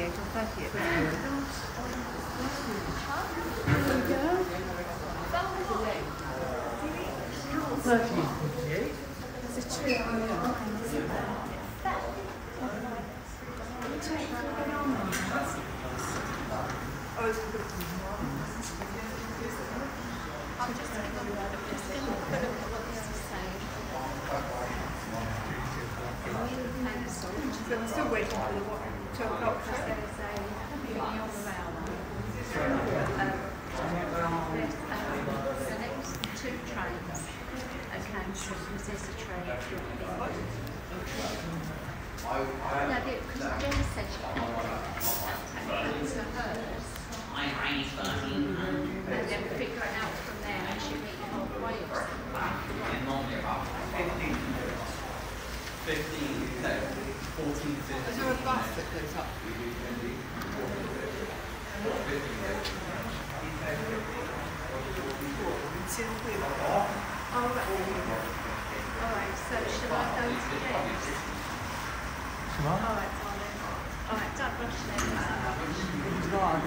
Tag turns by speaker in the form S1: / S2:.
S1: 28th or 30th.
S2: There we go.
S3: 13:58.
S2: There's a tree on the line, isn't there?
S1: Oh, it's good.
S2: I'm just going to put up what this is saying.
S1: So I'm still waiting for the 2 o'clock.
S2: There's a renewal around. The next 2 trains are cancelled because there's a train. No, because Jenny said she can't cancel hers. And then figure it out from there and she'll meet you halfway or something.
S4: 15, no, 14, 15.
S1: Is there a bus that goes up?
S2: Alright, so shall I go to bed?
S3: Come on.
S2: Alright, darling. Alright, don't rush then.
S3: It's not,